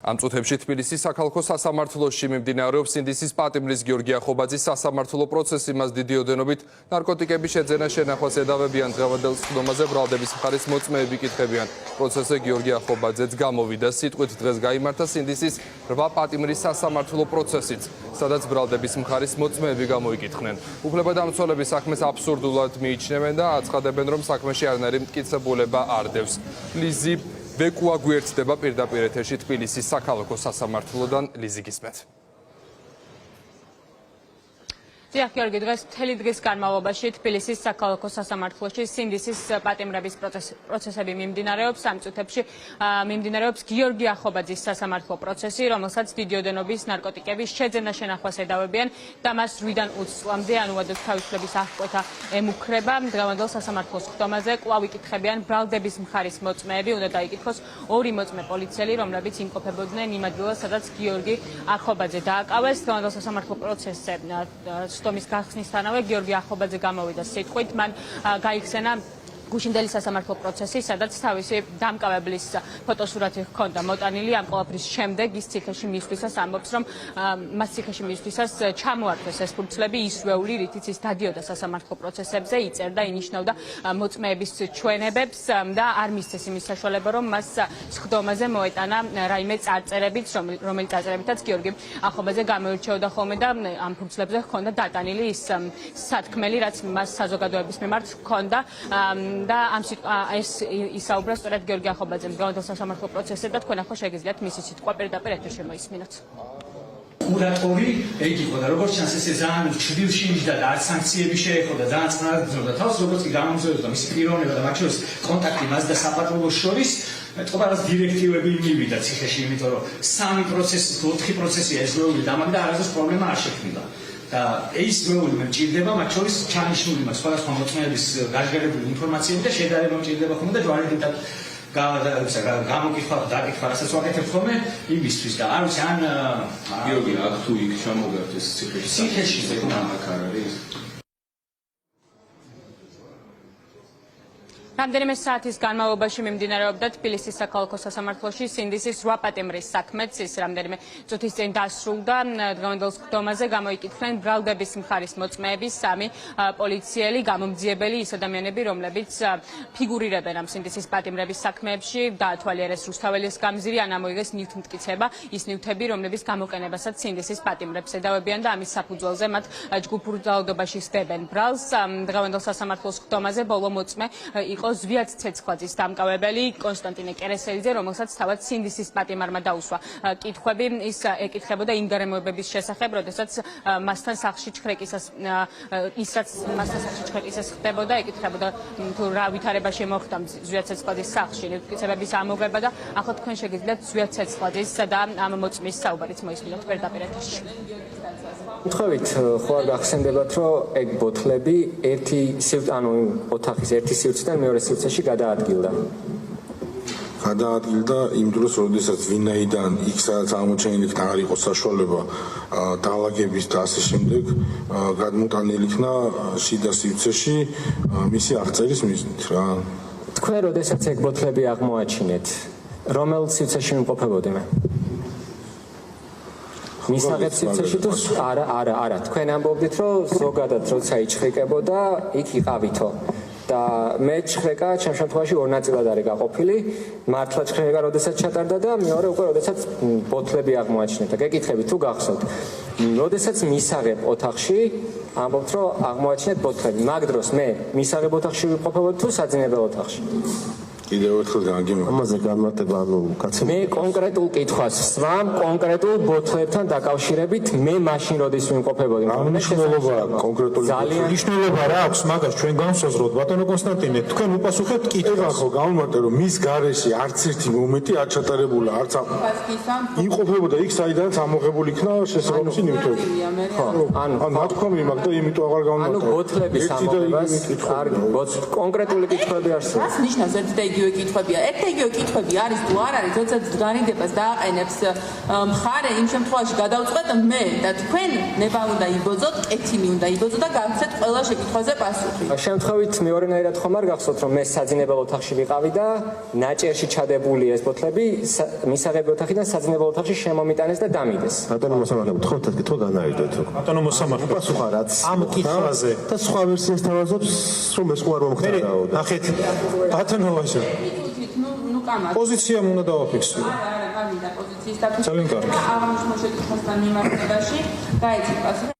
Am წუთებში თბილისის საქალაქო სასამართლოში მიმდინარეობს ინდისის პატიმრის გიორგი ახობაძის სასამართლო პროცესი. მას დიდი ოდენობით ნარკოტიკების შეძენა შენახვას ედავებიან. დღევანდელ სხდომაზე ბრალდების მხარის მოწმეები კითხებიან. პროცესზე გიორგი ახობაძეც გამოვიდა. სიტყვით დღეს გაიმართა ინდისის 8 პატიმრის სასამართლო პროცესიც, სადაც ბრალდების მხარის მოწმეები გამოიკითხნენ. უფლებადამცველები საქმეს აბსურდულად მიიჩნევენ და აცხადებენ, რომ საქმეში არანაირი მტკიცებულება არ დევს. ლიზი ბეკუა გვერდდება პირდაპირ ეთერში თბილისის საქალაქო სასამართლოდან. ლიზი გისმენთ. დიახ, გიორგი, დღეს მთელი დღის განმავლობაში თბილისის საქალაქო სასამართლოში ინდისის პატიმრების პროცესები მიმდინარეობს. ამ წუთებში მიმდინარეობს გიორგი ახობაძის სასამართლო პროცესი, რომელსაც დიდი ოდენობის ნარკოტიკების შეძენა შენახვას ედავებიან და მას 8-დან 20 წლამდე ანუადოს თავისუფლების აღკვეთა ემუქრება. დღევანდელ სასამართლოს სხდომაზე კვლავ იკითხებიან ბრალდების მხარის მოწმეები. უნდა დაიკითხოს 2 მოწმე პოლიციელი, რომლებიც იმყოფებოდნენ იმ ადგილას, სადაც გიორგი ახობაძე დააკავეს. დღევანდელ სასამართლო პროცესზე სხდომის გახსნისთანავე გიორგი ახობაძე გამოვიდა სიტყვით. მან გაიხსენა გუშინდელი სასამართლო პროცესი, სადაც თავისი დამკავებლის ფოტოსურათი ჰქონდა მოტანილი. ამ ყველაფრის შემდეგ ის ციხეში მისვლისას ამბობს, რომ მას ციხეში მისვლისას ჩამოართვეს ეს ფურცლები, ის ვეული, რითიც ის დადიოდა სასამართლო პროცესებზე, იწერდა, ინიშნავდა მოწმეების ჩვენებებს და არ მისცეს იმის საშუალება, რომ მას სხდომაზე მოეტანა რაიმე წარწერებიც, რომელიც წარწერებითაც გიორგი ახობაძე გამოირჩეოდა ხოლმე და ამ ფურცლებზე ჰქონდა დატანილი ის სათქმელი, რაც მას საზოგადოების მიმართ ჰქონდა. და ეს ისაუბრა სწორედ გიორგი ახობაძემ დღევანდელ სასამართლო პროცესზე და თქვენ ახლა შეგიძლიათ მისი სიტყვა პირდაპირ ეთერში მოისმინოთ. კურატორი ეგ იყო და როგორც ჩანს ეს ძალიან ჩრდილში იჯდა და არც სანქციები შეეხო და ძალიან წყნარად ბრძოდა თავს, როგორც კი გამომზადებდა მისი პიროვნება და მათ შორის კონტაქტი მას და საპატრულოს შორის, ყველას დირექტივები მივიდა ციხეში, იმიტომ რომ 3 პროცესი, 4 პროცესია ეს ვეული დამაგდა, არასდროს პრობლემა არ შექმნილა. და ეს ვეული მჭირდება, მათ შორის ჩანიშნული მაქვს სხვადასხვა მოწმეების გაჟღერებული ინფორმაციები და შედარება მჭირდება ხოლმე და ჯვარედითად გამოკითხვა და დაკითხვა, რასაც ვაკეთებ ხოლმე იმისთვის და არ ვიცი, ან გიორგი აქ თუ იქ ჩამოგართ ეს ციხეში აქ არ არის. რამდენიმე საათის განმავლობაში მიმდინარეობდა თბილისის საქალაქო სასამართლოში ინდისის 8 პატიმრის საქმეც, ის რამდენიმე წუთის წინ დასრულდა. დღევანდელ სხდომაზე გამოიკითხნენ ბრალდების მხარის მოწმეები, 3 პოლიციელი, გამომძიებელი, ის ადამიანები, რომლებიც ფიგურირებენ ამ ინდისის პატიმრების საქმეებში, დაათვალიერეს რუსთაველის გამზირი, ან ამოიღეს ნივთმტკიცება, ის ნივთები, რომლების გამოყენებასაც ინდისის პატიმრებს ედავებიან და ამის საფუძველზე მათ ჯგუფურ ძალადობაში სდებენ ბრალს. დღევანდელ სასამართლოს სხდომაზე ბოლო მოწმე იყო ზვიად ცეცხლაძის დამკავებელი კონსტანტინე კერესელიძე, რომელსაც თავად ინდისის პატიმარმა დაუსვა კითხვები. ის ეკითხებოდა იმ გარემოებების შესახებ, როდესაც მასთან სახლში ჩხრეკისას ხდებოდა, ეკითხებოდა თუ რა ვითარებაში მოხდა ზვიად ცეცხლაძის სახლში ნივთმტკიცებების ამოღება და ახლა თქვენ შეგიძლიათ ზვიად ცეცხლაძის და ამ მოწმის საუბარიც მოისმინოთ პირდაპირ ეთერში. უთხოვით, ხო არ გახსენდებათ, რომ ეგ ბოთლები ოთახის ერთი სივრციდან მეორე სივრცეში გადაადგილდა. გადაადგილდა იმ დროს, როდესაც ვინაიდან იქ სადაც აღმოჩენილი იქნა არ იყო საშუალება დაალაგების და ასე შემდეგ, გადმოტანილი იქნა შიდა სივრცეში მისი აღწერის მიზნით რა. თქვენ როდესაც ეგ ბოთლები აღმოაჩინეთ, რომელ სივრცეში იმყოფებოდი მე? მისაღებ სივრცეში თუ არა, თქვენ ამბობდით, რომ ზოგადად როცა იჩხრიკებოდა, იქ იყავითო. და მე ჩხრეკა ჩემ შემთხვევაში 2 ნაწილად არის გაყოფილი. მართლა ჩხრეკა როდესაც ჩატარდა და მეორე უკვე როდესაც ბოთლები აღმოაჩინეთ. და გეკითხები თუ გახსოვთ. როდესაც მისაღებ ოთახში ამბობთ, რომ აღმოაჩინეთ ბოთლები. მაგ დროს მე მისაღებ ოთახში ვიყოფებოდი თუ საძინებელ ოთახში? კიდევ ერთხელ გაგიმო. ამაზე განმარტება კაცო. მე კონკრეტულ კითხვას სვამ, კონკრეტულ ბოთლებთან დაკავშირებით მე მაშინ როდის ვიმყოფებოდი. მნიშვნელობა კონკრეტული ძალიან მნიშვნელობა რა აქვს მაგას ჩვენ განსაზღვროთ ბატონო კონსტანტინე, თქვენ უპასუხებთ კითხვას. ხო, გამომარტე რომ მის გარეშე არც ერთი მომენტი არ ჩატარებულა, არც იმყოფებოდა იქ, საიდანაც ამოღებული იქნა შესაბამისი ნივთები. ხო, ანუ ნათქვამი მაგ და იმიტომ აღარ ანუ გამომარტე. ბოთლების ამოღებას კარგი, კონკრეტული კითხვები არსებობს. რას ნიშნავს ერთი და იგივე იგივე კითხვებია. ერთ-იგივე კითხვები არის თუ არ არის, როდესაც განიდებას დააყენებს მხარე, იმ შემთხვევაში გადავწყვეტ მე და თქვენ ნება უნდა იბოძოთ, კეთილი უნდა იბოძოთ და გავცეთ ყველა შეკითხვაზე პასუხი. შემთხვევით მეორენაირად ხომ არ გახსოვთ რომ მე საძინებელ ოთახში ვიყავი და ნაჭერში ჩადებული ეს ბოთლები მისაღები ოთახიდან საძინებელ ოთახში შემომიტანეს და დამიდეს. ბატონო მოსამართლე, გთხოვთ ეს კითხვა განაიდოთ. ბატონო მოსამართლე, პასუხა რაც ამ კითხვაზე და სხვა ვერსიას თავაზობს, რომ ეს ყوار მომხდარაო. ნახეთ, ბატონო ვაჟო. ნუ კამარ. პოზიციამ უნდა დავაფიქსირო. არა, გამიდა პოზიციის დაფიქსირება. ძალიან კარგი. აღნიშნულ შეკითხვასთან მიმართებაში გაიცით პასუხი.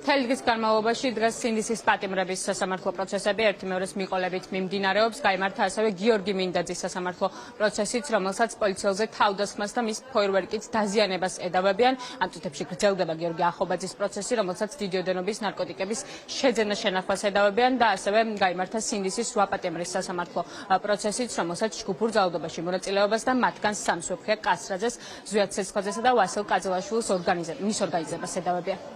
მთელი დღის განმავლობაში დღეს სინდისის პატიმრების სასამართლო პროცესები ერთიმეორის მიყოლებით მიმდინარეობს. გაიმართა ასევე გიორგი მინდაძის სასამართლო პროცესიც, რომელსაც პოლიციელზე თავდასხმას და მის ფოიერვერკით დაზიანებას ედავებიან. ამ წუთებში გრძელდება გიორგი ახობაძის პროცესი, რომელსაც დიდი ოდენობის ნარკოტიკების შეძენა შენახვას ედავებიან და ასევე გაიმართა სინდისის 8 პატიმრის სასამართლო პროცესიც, რომელსაც ჯგუფურ ძალადობაში მონაწილეობას და მათგან 3 სუფრია კასრაძეს, ზვიად ცეცხლაძესა და ვასილ კაძელაშვილის ორგანიზებას ედავებიან.